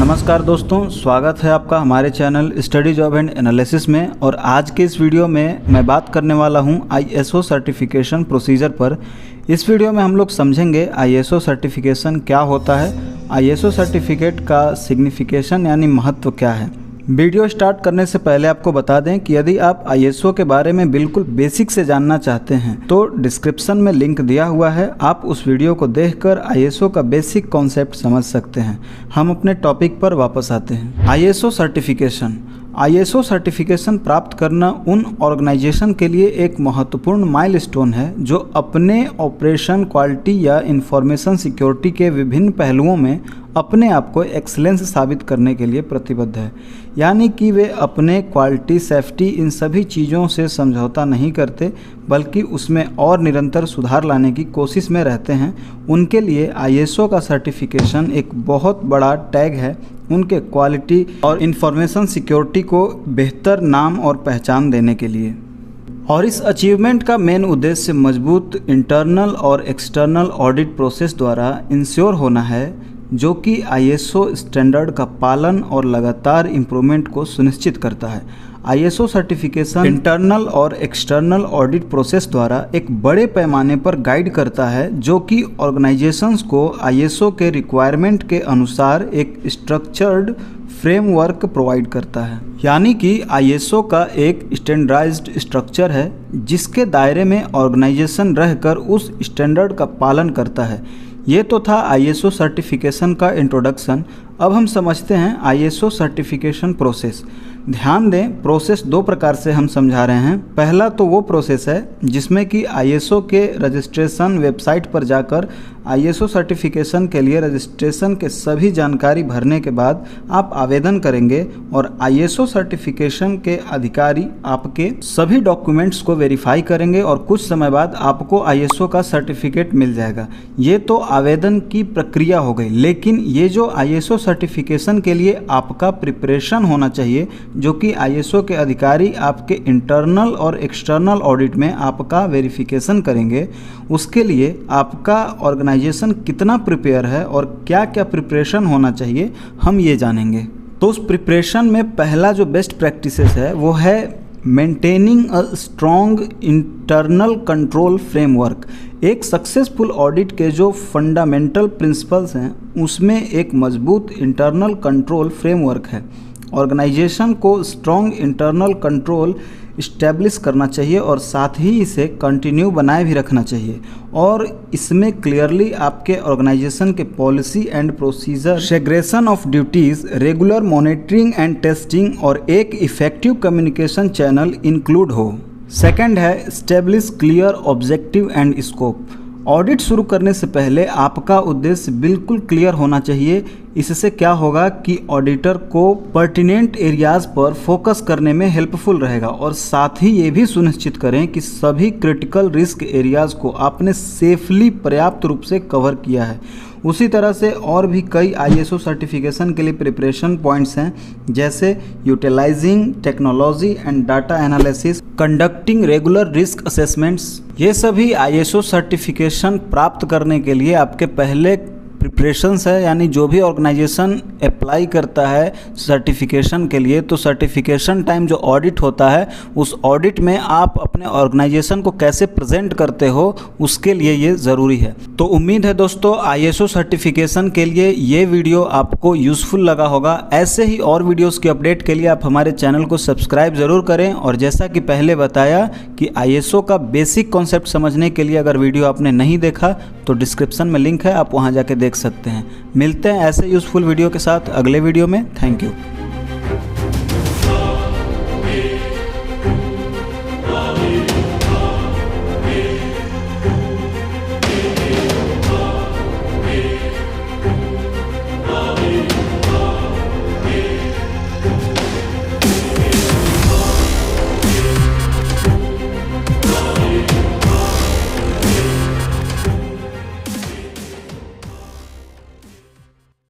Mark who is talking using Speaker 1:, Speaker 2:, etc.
Speaker 1: नमस्कार दोस्तों, स्वागत है आपका हमारे channel study job and analysis में। और आज के इस वीडियो में मैं बात करने वाला हूं ISO सर्टिफिकेशन प्रोसीजर पर। इस वीडियो में हम लोग समझेंगे ISO सर्टिफिकेशन क्या होता है, ISO सर्टिफिकेट का सिग्निफिकेशन यानी महत्व क्या है। वीडियो स्टार्ट करने से पहले आपको बता दें कि यदि आप ISO के बारे में बिल्कुल बेसिक से जानना चाहते हैं तो डिस्क्रिप्शन में लिंक दिया हुआ है, आप उस वीडियो को देखकर ISO का बेसिक कॉन्सेप्ट समझ सकते हैं। हम अपने टॉपिक पर वापस आते हैं। ISO सर्टिफिकेशन प्राप्त करना उन ऑर्गेनाइजेशन के लिए एक महत्वपूर्ण माइलस्टोन है जो अपने ऑपरेशन, क्वालिटी या इंफॉर्मेशन सिक्योरिटी के विभिन्न पहलुओं में अपने आप को एक्सीलेंस साबित करने के लिए प्रतिबद्ध है। यानी कि वे अपने क्वालिटी, सेफ्टी, इन सभी चीज़ों से समझौता नहीं करते बल्कि उसमें और निरंतर सुधार लाने की कोशिश में रहते हैं। उनके लिए ISO का सर्टिफिकेशन एक बहुत बड़ा टैग है, उनके क्वालिटी और इंफॉर्मेशन सिक्योरिटी को बेहतर नाम और पहचान देने के लिए। और इस अचीवमेंट का मेन उद्देश्य मजबूत इंटरनल और एक्सटर्नल ऑडिट प्रोसेस द्वारा इंश्योर होना है जो कि ISO स्टैंडर्ड का पालन और लगातार इम्प्रूवमेंट को सुनिश्चित करता है। ISO सर्टिफिकेशन इंटरनल और एक्सटर्नल ऑडिट प्रोसेस द्वारा एक बड़े पैमाने पर गाइड करता है जो कि ऑर्गेनाइजेशंस को ISO के रिक्वायरमेंट के अनुसार एक स्ट्रक्चर्ड फ्रेमवर्क प्रोवाइड करता है। यानी कि ISO का एक स्टैंडर्डाइज्ड स्ट्रक्चर है जिसके दायरे में ऑर्गेनाइजेशन रहकर उस स्टैंडर्ड का पालन करता है। ये तो था ISO सर्टिफिकेशन का इंट्रोडक्शन। अब हम समझते हैं ISO सर्टिफिकेशन प्रोसेस। ध्यान दें, प्रोसेस दो प्रकार से हम समझा रहे हैं। पहला तो वो प्रोसेस है जिसमें कि ISO के रजिस्ट्रेशन वेबसाइट पर जाकर ISO सर्टिफिकेशन के लिए रजिस्ट्रेशन के सभी जानकारी भरने के बाद आप आवेदन करेंगे और ISO सर्टिफिकेशन के अधिकारी आपके सभी डॉक्यूमेंट्स को वेरीफाई करेंगे और कुछ समय बाद आपको ISO का सर्टिफिकेट मिल जाएगा। ये तो आवेदन की प्रक्रिया हो गई, लेकिन ये जो ISO सर्टिफिकेशन के लिए आपका प्रिपरेशन होना चाहिए जो कि ISO के अधिकारी आपके इंटरनल और एक्सटर्नल ऑडिट में आपका वेरिफिकेशन करेंगे, उसके लिए आपका ऑर्गेनाइजेशन कितना प्रिपेयर है और क्या क्या प्रिपरेशन होना चाहिए हम ये जानेंगे। तो उस प्रिपरेशन में पहला जो बेस्ट प्रैक्टिसेस है वो है maintaining a strong internal control framework. एक सक्सेसफुल ऑडिट के जो फंडामेंटल प्रिंसिपल्स हैं उसमें एक मजबूत इंटरनल कंट्रोल फ्रेमवर्क है। ऑर्गेनाइजेशन को स्ट्रॉन्ग इंटरनल कंट्रोल इस्टेब्लिश करना चाहिए और साथ ही इसे कंटिन्यू बनाए भी रखना चाहिए। और इसमें क्लियरली आपके ऑर्गेनाइजेशन के policy and procedure, segregation of duties, regular monitoring and testing और एक इफेक्टिव कम्युनिकेशन चैनल इंक्लूड हो। सेकंड है establish clear objective and scope. Audit शुरू करने से पहले आपका उद्देश्य बिल्कुल क्लियर होना चाहिए। इससे क्या होगा कि ऑडिटर को पर्टिनेंट एरियाज पर फोकस करने में हेल्पफुल रहेगा और साथ ही ये भी सुनिश्चित करें कि सभी क्रिटिकल रिस्क एरियाज को आपने सेफली पर्याप्त रूप से कवर किया है। उसी तरह से और भी कई ISO सर्टिफिकेशन के लिए प्रिपरेशन पॉइंट्स हैं, जैसे utilizing technology and data analysis, conducting regular risk assessments. ये सभी ISO सर्टिफिकेशन प्राप्त करने के लिए आपके पहले प्रिपरेशंस है। यानी जो भी ऑर्गेनाइजेशन अप्लाई करता है सर्टिफिकेशन के लिए, तो सर्टिफिकेशन टाइम जो ऑडिट होता है उस ऑडिट में आप अपने ऑर्गेनाइजेशन को कैसे प्रेजेंट करते हो उसके लिए ये ज़रूरी है। तो उम्मीद है दोस्तों ISO सर्टिफिकेशन के लिए ये वीडियो आपको यूज़फुल लगा होगा। ऐसे ही और वीडियोस की अपडेट के लिए आप हमारे चैनल को सब्सक्राइब ज़रूर करें। और जैसा कि पहले बताया कि ISO का बेसिक कॉन्सेप्ट समझने के लिए अगर वीडियो आपने नहीं देखा तो डिस्क्रिप्शन में लिंक है, आप वहाँ जाके देख सकते हैं। मिलते हैं ऐसे यूज़फुल वीडियो के साथ अगले वीडियो में। Thank you.